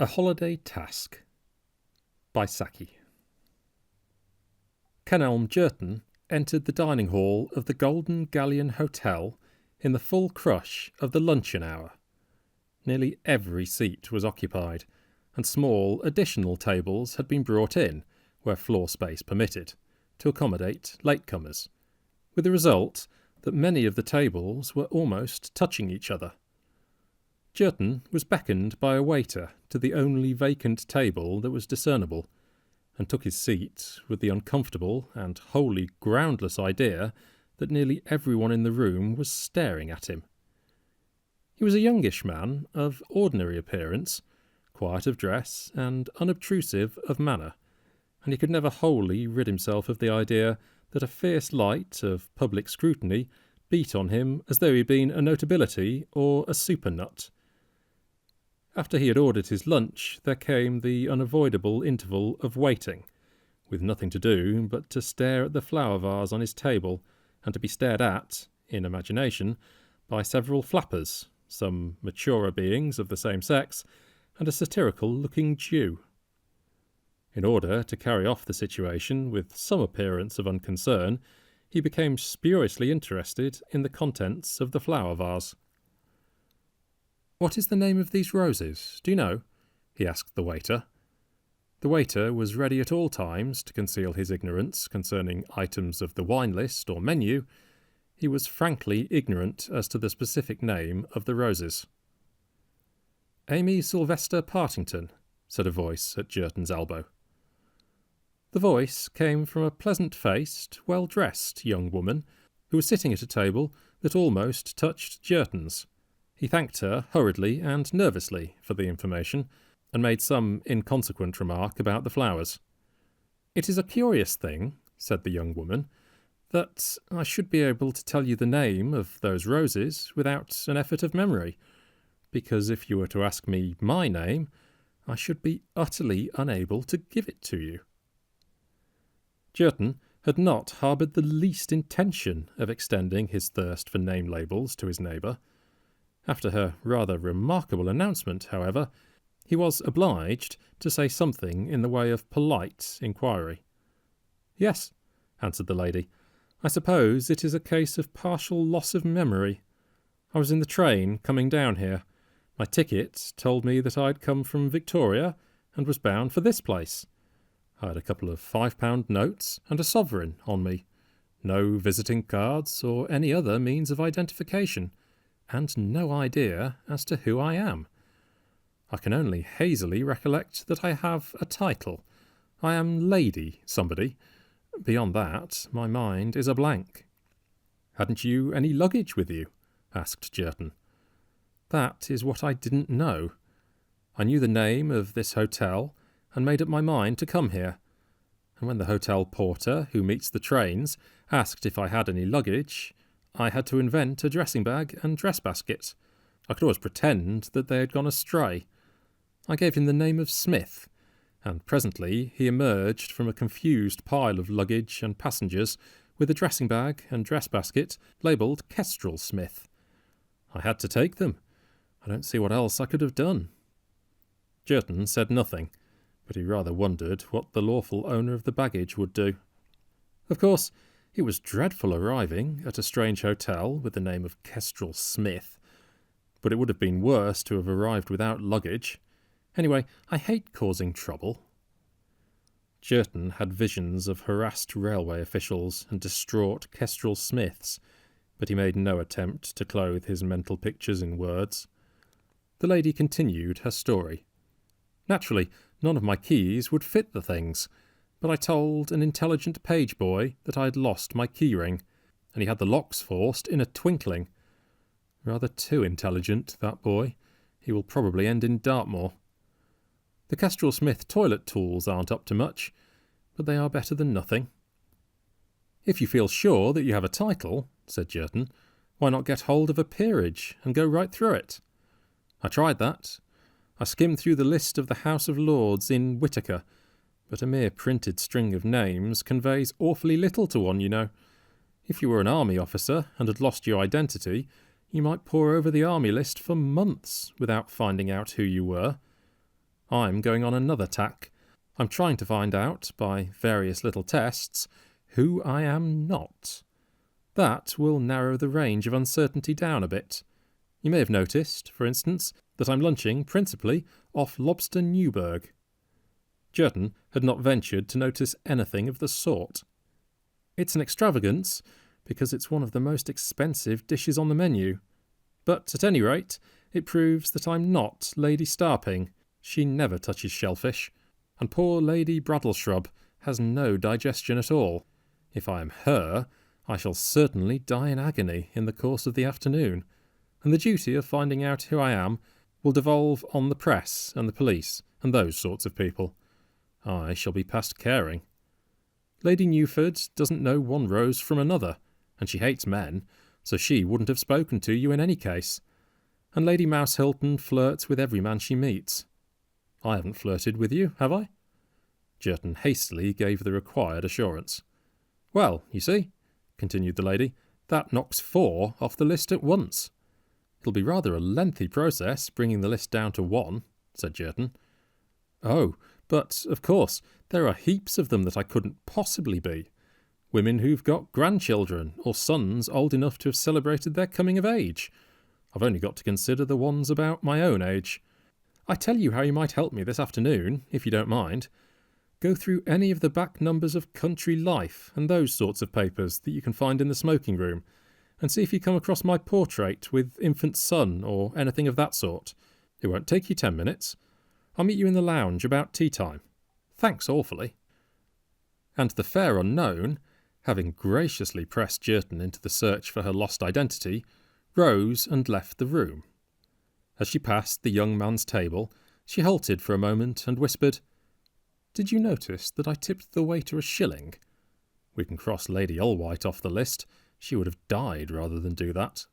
A Holiday Task by Saki. Kenelm Jerton entered the dining hall of the Golden Galleon Hotel in the full crush of the luncheon hour. Nearly every seat was occupied, and small additional tables had been brought in, where floor space permitted, to accommodate latecomers, with the result that many of the tables were almost touching each other. Jerton was beckoned by a waiter to the only vacant table that was discernible, and took his seat with the uncomfortable and wholly groundless idea that nearly everyone in the room was staring at him. He was a youngish man of ordinary appearance, quiet of dress and unobtrusive of manner, and he could never wholly rid himself of the idea that a fierce light of public scrutiny beat on him as though he had been a notability or a supernut. After he had ordered his lunch, there came the unavoidable interval of waiting, with nothing to do but to stare at the flower vase on his table, and to be stared at, in imagination, by several flappers, some maturer beings of the same sex, and a satirical-looking Jew. In order to carry off the situation with some appearance of unconcern, he became spuriously interested in the contents of the flower vase. "What is the name of these roses, do you know?" he asked the waiter. The waiter was ready at all times to conceal his ignorance concerning items of the wine list or menu. He was frankly ignorant as to the specific name of the roses. "Amy Sylvester Partington," said a voice at Jerton's elbow. The voice came from a pleasant-faced, well-dressed young woman who was sitting at a table that almost touched Jerton's. He thanked her hurriedly and nervously for the information, and made some inconsequent remark about the flowers. "It is a curious thing," said the young woman, "that I should be able to tell you the name of those roses without an effort of memory, because if you were to ask me my name, I should be utterly unable to give it to you." Jerton had not harboured the least intention of extending his thirst for name labels to his neighbour. After her rather remarkable announcement, however, he was obliged to say something in the way of polite inquiry. "Yes," answered the lady, "I suppose it is a case of partial loss of memory. I was in the train coming down here. My ticket told me that I'd come from Victoria and was bound for this place. I had a couple of £5 notes and a sovereign on me, no visiting cards or any other means of identification, and no idea as to who I am. I can only hazily recollect that I have a title. I am Lady somebody. Beyond that, my mind is a blank." "Hadn't you any luggage with you?" asked Jerton. "That is what I didn't know. I knew the name of this hotel, and made up my mind to come here. And when the hotel porter, who meets the trains, asked if I had any luggage, I had to invent a dressing bag and dress basket. I could always pretend that they had gone astray. I gave him the name of Smith, and presently he emerged from a confused pile of luggage and passengers with a dressing bag and dress basket labelled Kestrel Smith. I had to take them. I don't see what else I could have done." Jerton said nothing, but he rather wondered what the lawful owner of the baggage would do. Of course, it was dreadful arriving at a strange hotel with the name of Kestrel Smith, but it would have been worse to have arrived without luggage. Anyway, I hate causing trouble. Jerton had visions of harassed railway officials and distraught Kestrel Smiths, but he made no attempt to clothe his mental pictures in words. The lady continued her story. "Naturally, none of my keys would fit the things, but I told an intelligent page boy that I had lost my key ring, and he had the locks forced in a twinkling. Rather too intelligent, that boy. He will probably end in Dartmoor. The Kestrel Smith toilet tools aren't up to much, but they are better than nothing." "If you feel sure that you have a title," said Jerton, "why not get hold of a peerage and go right through it? I tried that. I skimmed through the list of the House of Lords in Whitaker, but a mere printed string of names conveys awfully little to one, you know. If you were an army officer and had lost your identity, you might pore over the army list for months without finding out who you were. I'm going on another tack. I'm trying to find out, by various little tests, who I am not. That will narrow the range of uncertainty down a bit. You may have noticed, for instance, that I'm lunching principally off lobster Newburg. Jerton had not ventured to notice anything of the sort. It's an extravagance, because it's one of the most expensive dishes on the menu. But at any rate, it proves that I'm not Lady Starping. She never touches shellfish. And poor Lady Braddleshrub has no digestion at all. If I am her, I shall certainly die in agony in the course of the afternoon, and the duty of finding out who I am will devolve on the press and the police and those sorts of people. I shall be past caring. Lady Newford doesn't know one rose from another, and she hates men, so she wouldn't have spoken to you in any case. And Lady Mousehilton flirts with every man she meets. I haven't flirted with you, have I? Jerton hastily gave the required assurance. Well, you see, continued the lady, that knocks 4 off the list at once. It'll be rather a lengthy process bringing the list down to 1, said Jerton. Oh, but, of course, there are heaps of them that I couldn't possibly be. Women who've got grandchildren, or sons old enough to have celebrated their coming of age. I've only got to consider the ones about my own age. I tell you how you might help me this afternoon, if you don't mind. Go through any of the back numbers of Country Life and those sorts of papers that you can find in the smoking room, and see if you come across my portrait with infant son or anything of that sort. It won't take you 10 minutes. I'll meet you in the lounge about tea time. Thanks awfully. And the fair unknown, having graciously pressed Jerton into the search for her lost identity, rose and left the room. As she passed the young man's table, she halted for a moment and whispered, "Did you notice that I tipped the waiter a shilling? We can cross Lady Allwhite off the list. She would have died rather than do that."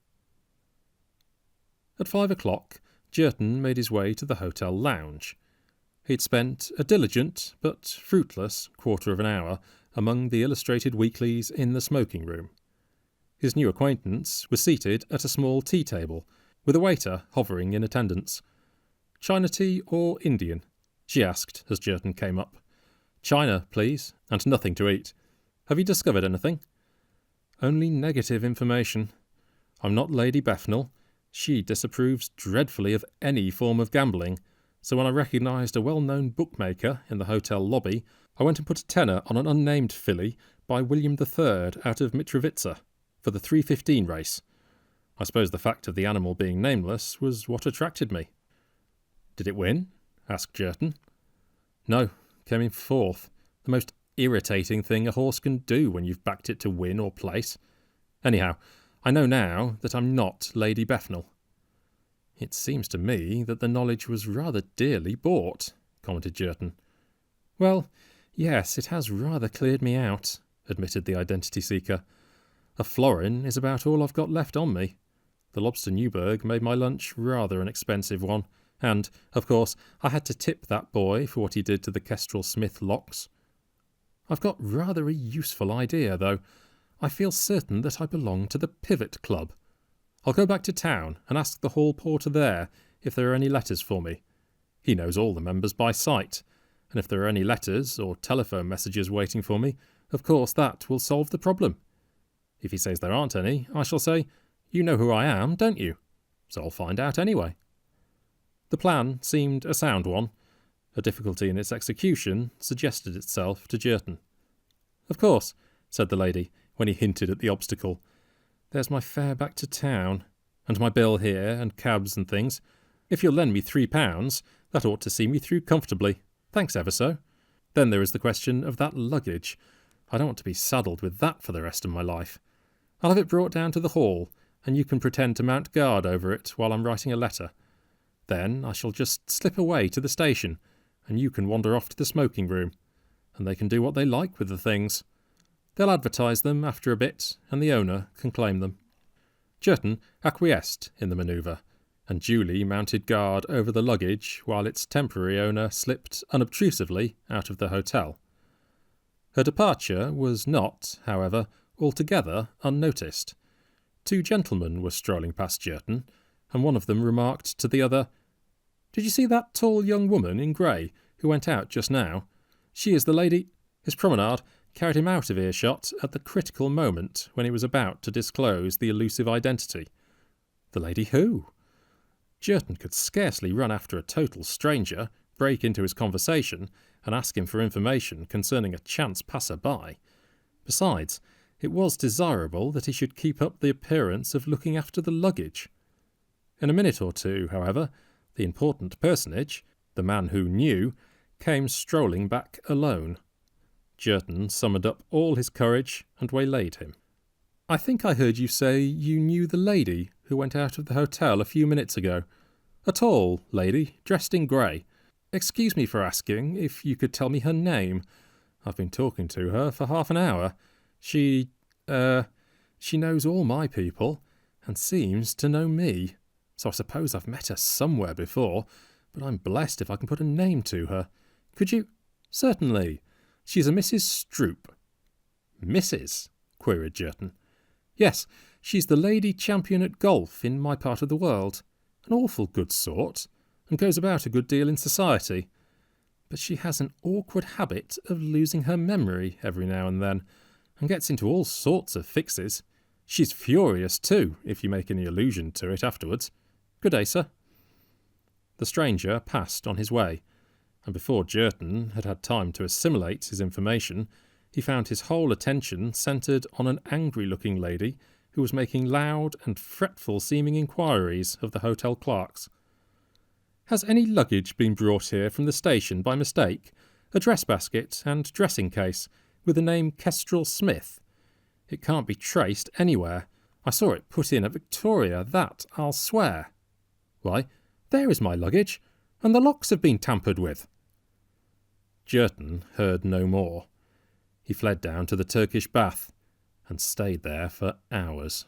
At 5 o'clock, Jerton made his way to the hotel lounge. He'd spent a diligent but fruitless quarter of an hour among the illustrated weeklies in the smoking room. His new acquaintance was seated at a small tea table, with a waiter hovering in attendance. "China tea or Indian?" she asked as Jerton came up. "China, please, and nothing to eat. Have you discovered anything?" "Only negative information. I'm not Lady Bethnal. She disapproves dreadfully of any form of gambling, so when I recognised a well-known bookmaker in the hotel lobby, I went and put a tenner on an unnamed filly by William III out of Mitrovica for the 3:15 race. I suppose the fact of the animal being nameless was what attracted me." "Did it win?" asked Jerton. "No, came in 4th. The most irritating thing a horse can do when you've backed it to win or place. Anyhow, I know now that I'm not Lady Bethnal." "It seems to me that the knowledge was rather dearly bought," commented Jerton. "Well, yes, it has rather cleared me out," admitted the identity-seeker. "A florin is about all I've got left on me. The lobster Newburg made my lunch rather an expensive one, and, of course, I had to tip that boy for what he did to the Kestrel Smith locks. I've got rather a useful idea, though. I feel certain that I belong to the Pivot Club. I'll go back to town and ask the hall porter there if there are any letters for me. He knows all the members by sight, and if there are any letters or telephone messages waiting for me, of course that will solve the problem. If he says there aren't any, I shall say, 'You know who I am, don't you?' So I'll find out anyway." The plan seemed a sound one. A difficulty in its execution suggested itself to Jerton. "Of course," said the lady, when he hinted at the obstacle. "There's my fare back to town, and my bill here, and cabs and things. If you'll lend me £3, that ought to see me through comfortably. Thanks ever so. Then there is the question of that luggage. I don't want to be saddled with that for the rest of my life. I'll have it brought down to the hall, and you can pretend to mount guard over it while I'm writing a letter. Then I shall just slip away to the station, and you can wander off to the smoking room, and they can do what they like with the things. They'll advertise them after a bit, and the owner can claim them." Jerton acquiesced in the manoeuvre, and duly mounted guard over the luggage while its temporary owner slipped unobtrusively out of the hotel. Her departure was not, however, altogether unnoticed. 2 gentlemen were strolling past Jerton, and one of them remarked to the other, Did you see that tall young woman in grey who went out just now? She is the lady—" His promenade carried him out of earshot at the critical moment when he was about to disclose the elusive identity. The lady who? Jerton could scarcely run after a total stranger, break into his conversation, and ask him for information concerning a chance passer-by. Besides, it was desirable that he should keep up the appearance of looking after the luggage. In a minute or two, however, the important personage, the man who knew, came strolling back alone. Jerton summoned up all his courage and waylaid him. "I think I heard you say you knew the lady who went out of the hotel a few minutes ago. A tall lady, dressed in grey. Excuse me for asking if you could tell me her name. I've been talking to her for half an hour. She knows all my people, and seems to know me. So I suppose I've met her somewhere before, but I'm blessed if I can put a name to her. Could you—" "Certainly. She's a Mrs. Stroop." "Mrs.?" queried Jerton. "Yes, she's the lady champion at golf in my part of the world. An awful good sort, and goes about a good deal in society. But she has an awkward habit of losing her memory every now and then, and gets into all sorts of fixes. She's furious too, if you make any allusion to it afterwards. Good day, sir." The stranger passed on his way, and before Jerton had had time to assimilate his information, he found his whole attention centred on an angry-looking lady who was making loud and fretful-seeming inquiries of the hotel clerks. "Has any luggage been brought here from the station by mistake? A dress basket and dressing case, with the name Kestrel Smith? It can't be traced anywhere. I saw it put in at Victoria, that I'll swear. Why, there is my luggage, and the locks have been tampered with." Jerton heard no more. He fled down to the Turkish bath, and stayed there for hours.